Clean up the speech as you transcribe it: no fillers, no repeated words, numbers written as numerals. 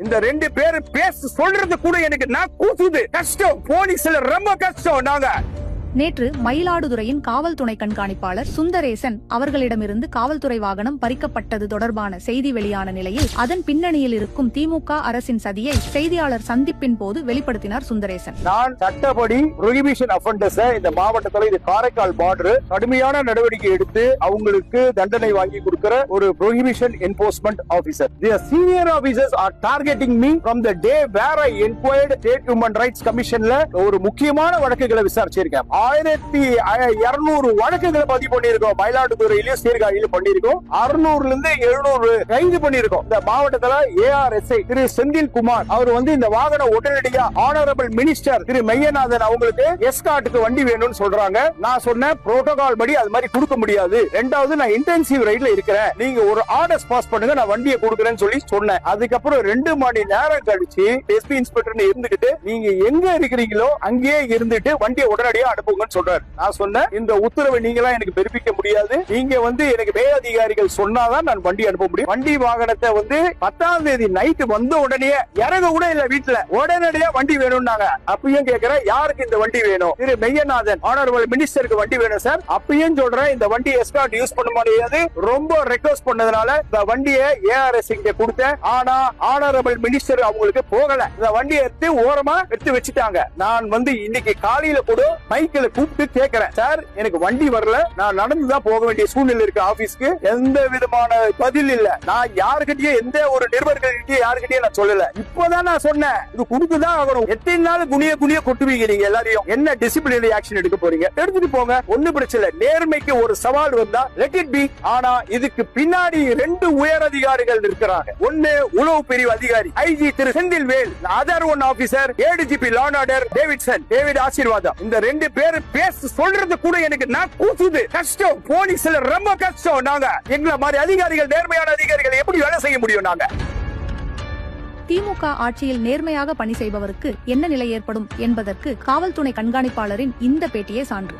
இந்த ரெண்டு பேர் பேச சொல்றது கூட எனக்கு நான் கூசுது. கஷ்டம், போலீஸ்ல ரொம்ப கஷ்டம். நாங்க நேற்று மயிலாடுதுறையின் காவல் துணை கண்காணிப்பாளர் சுந்தரேசன் அவர்களிடமிருந்து காவல்துறை வாகனம் பறிக்கப்பட்டது தொடர்பான செய்தி வெளியான நிலையில் அதன் பின்னணியில் இருக்கும் திமுக அரசின் சதியை செய்தியாளர் சந்திப்பின் போது வெளிப்படுத்தினார் சுந்தரேசன். நான் சட்டப்படி ப்ரொஹிபிஷன் அஃபெண்டர்ஸ் இந்த மாவட்டத்தில், இது காரைக்கால் பார்டர், கடுமையான நடவடிக்கை எடுத்து அவங்களுக்கு தண்டனை வாங்கி கொடுக்கிற ஒரு prohibition enforcement officer. The senior officers are targeting me from the day where I inquired State Human Rights Commissionல ஒரு முக்கியமான வழக்குகளை விசாரிச்சிருக்கேன். 1200 வழக்குகளை பதிவு பண்ணிருக்கோம். மயிலாடுதுறையிலும் சீர்காழியிலும் பண்ணிருக்கோம். 600 இருந்து 700 கைது பண்ணிருக்கோம். இந்த மாவட்டத்துல ARSI திரு செந்தில் குமார் அவர் இந்த வாகனம் உடனடியா ஆனரபிள் மினிஸ்டர் திரு மெய்யநாதன் அவங்களுக்கு எஸ்கார்ட்டுக்கு வண்டி வேணும்னு சொல்றாங்க. நான் சொன்னேன் புரோட்டோகால் படி அது மாதிரி கொடுக்க முடியாது. ரெண்டாவது நான் இன்டென்சிவ் ரைட்ல இருக்கிறேன், நீங்க ஒரு ஆர்டர்ஸ் பாஸ் பண்ணுங்க, நான் வண்டியை கொடுக்குறேன்னு சொல்லி சொன்னேன். அதுக்கப்புறம் 2 மணி நேரம் கழிச்சு எஸ்பி இன்ஸ்பெக்டர் இருந்துகிட்டு நீங்க எங்க இருக்கிறீங்களோ அங்கேயே இருந்துட்டு வண்டியை உடனடியா அனுப்புங்கன்னு சொல்றாரு. நான் சொன்னேன் இந்த உத்தரவை நீங்களா எனக்கு பெருப்பிக்க முடியாது. நீங்க எனக்கு மேல் அதிகாரிகள் சொன்னாதான் நான் வண்டி அனுப்ப முடியும். வண்டி வாகனத்தை 10ஆம் தேதி நைட் வந்த உடனே இறங்க கூட இல்ல, வீட்டுல உடனடியா வண்டி வேணும்னாங்க. அப்பயும் கேட்கிறேன் யாருக்கு இந்த வண்டி வேணும்? திரு மெய்யநாதன் ஆனரபிள் மினிஸ்டருக்கு வண்டி வேணும் சார். அப்பயும் சொல்றேன் இந்த வண்டி எஸ்கார்ட் யூஸ் பண்ண முடியாது. ரொம்ப ரெக்வஸ்ட் பண்ணதுனால இந்த வண்டியை ARS கிட்ட கொடுத்தேன். ஆனா ஆனரபிள் மினிஸ்டர் அவங்களுக்கு போகல. இந்த வண்டியை எடுத்து ஓரமா எடுத்து வச்சுட்டாங்க. நான் இன்னைக்கு காலையில கூட மைக்கில கூப்பிட்டு கேட்கிறேன், சார் எனக்கு வண்டி வரல, நான் நடந்துதான் போக வேண்டிய சூழ்நிலை இருக்கு ஆபீஸ்க்கு, எந்த விதமான பதில் இல்ல. நான் யாருக்கிட்டயும் எந்த ஒரு நிருபர்கள்கிட்டயும் யாருக்கிட்டயும் நான் சொல்லல. இப்பதான் நான் சொன்னேன் இது கொடுத்துதான் ஆகணும். எத்தனை நாள் குனிய கொட்டுவீங்க நீங்க எல்லாரையும்? என்ன டிசிப்ளினரி ஆக்ஷன் எடுக்க போறீங்க? எடுத்துட்டு போங்க, ஒண்ணு பிரச்சனை இல்ல. நேர்மைக்கு ஒரு சவால் வந்தா லெட் இட் பி. ஆனா இதுக்கு பின்னாடி 2 உயர் அதிகாரிகள் இருக்கிறாங்க. ஒன்னு உளவு பிரிவு அதிகாரி IG திரு Senthil Vel, other one officer ADGP law and order David Asirvatham. இந்த 2 பேர் பேச சொல்றது கூட எனக்கு நான் கூசுது. கஷ்டம், போலீஸ்ல ரொம்ப கஷ்டம். நாங்க எங்களை மாதிரி அதிகாரிகள், நேர்மையான அதிகாரிகள் எப்படி வேலை செய்ய முடியும்? நாங்க திமுக ஆட்சியில் நேர்மையாக பணி செய்பவருக்கு என்ன நிலை ஏற்படும் என்பதற்கு காவல்துறை கண்காணிப்பாளரின் இந்த பேட்டியே சான்று.